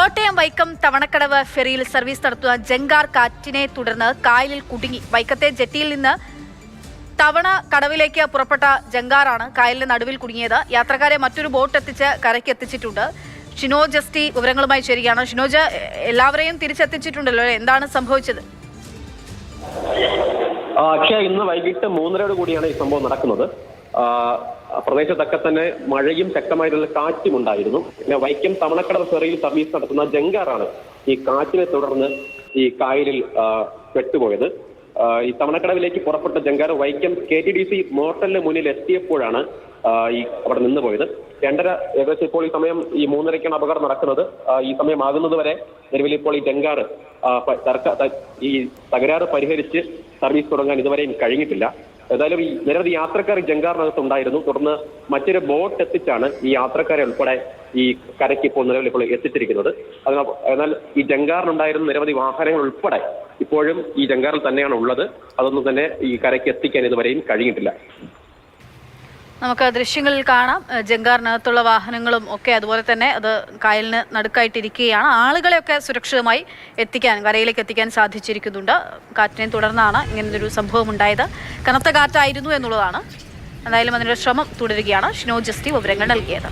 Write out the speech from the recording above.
Kottayam Vaikom Thavanakkadavu ഫെറിയിൽ service നടത്തുന്ന ജങ്കാർ കാറ്റിനെ തുടർന്ന് കായലിൽ കുടുങ്ങി. വൈക്കത്തെ ജെട്ടിയിൽ നിന്ന് തവണ കടവിലേക്ക് പുറപ്പെട്ട ജങ്കാറാണ് കായലിന്റെ നടുവിൽ കുടുങ്ങിയത്. യാത്രക്കാരെ മറ്റൊരു ബോട്ട് എത്തിച്ച് കരയ്ക്ക് എത്തിച്ചിട്ടുണ്ട്. ഷിനോജ് എസ് ടി വിവരങ്ങളുമായി ചേരുകയാണ്. ഷിനോജ്, എല്ലാവരെയും തിരിച്ചെത്തിച്ചിട്ടുണ്ടല്ലോ, എന്താണ് സംഭവിച്ചത്? അക്ഷയ, ഇന്ന് വൈകിട്ട് 3:30 കൂടിയാണ് ഈ സംഭവം നടക്കുന്നത്. പ്രദേശത്തൊക്കെ തന്നെ മഴയും ശക്തമായിട്ടുള്ള കാറ്റും ഉണ്ടായിരുന്നു. പിന്നെ വൈക്കം തവണക്കടവ് ഫെറിയിൽ സർവീസ് നടത്തുന്ന ജങ്കാറാണ് ഈ കാറ്റിനെ തുടർന്ന് ഈ കായലിൽ പെട്ടുപോയത്. ഈ തവണക്കടവിലേക്ക് പുറപ്പെട്ട ജങ്കാർ വൈക്കം KTDC മോട്ടലിന് മുന്നിൽ എത്തിയപ്പോഴാണ് അവിടെ നിന്ന് പോയത്. 2:30 ഏകദേശം ഇപ്പോൾ ഈ സമയം 3:30ക്കാണ് അപകടം നടക്കുന്നത്. ഈ സമയം ആകുന്നത് വരെ നിലവിൽ ഇപ്പോൾ ഈ ജങ്കാർ ഈ തകരാറ് പരിഹരിച്ച് സർവീസ് തുടങ്ങാൻ ഇതുവരെയും കഴിഞ്ഞിട്ടില്ല. ഏതായാലും ഈ നിരവധി യാത്രക്കാർ ജങ്കാറിനകത്ത് ഉണ്ടായിരുന്നു. തുടർന്ന് മറ്റൊരു ബോട്ട് എത്തിച്ചാണ് ഈ യാത്രക്കാരെ ഉൾപ്പെടെ ഈ കരയ്ക്ക് ഇപ്പോൾ നിലവിൽ ഇപ്പോൾ എത്തിച്ചിരിക്കുന്നത്. എന്നാൽ ഈ ജങ്കാറിനുണ്ടായിരുന്ന നിരവധി വാഹനങ്ങൾ ഉൾപ്പെടെ ഇപ്പോഴും ഈ ജങ്കാറിൽ തന്നെയാണ് ഉള്ളത്. അതൊന്നും തന്നെ ഈ കരയ്ക്ക് എത്തിക്കാൻ ഇതുവരെയും കഴിഞ്ഞിട്ടില്ല. നമുക്ക് ദൃശ്യങ്ങളിൽ കാണാം ജങ്കാറിനകത്തുള്ള വാഹനങ്ങളും ഒക്കെ. അതുപോലെ തന്നെ അത് കായലിന് നടുക്കായിട്ടിരിക്കുകയാണ്. ആളുകളെയൊക്കെ സുരക്ഷിതമായി കരയിലേക്ക് എത്തിക്കാൻ സാധിച്ചിരിക്കുന്നുണ്ട്. കാറ്റിനെ തുടർന്നാണ് ഇങ്ങനൊരു സംഭവം ഉണ്ടായത്. കനത്ത കാറ്റായിരുന്നു എന്നുള്ളതാണ്. എന്തായാലും അതിനുള്ള ശ്രമം തുടരുകയാണ്. ഷിനോജ് എസ് ടി വിവരങ്ങൾ നൽകിയത്.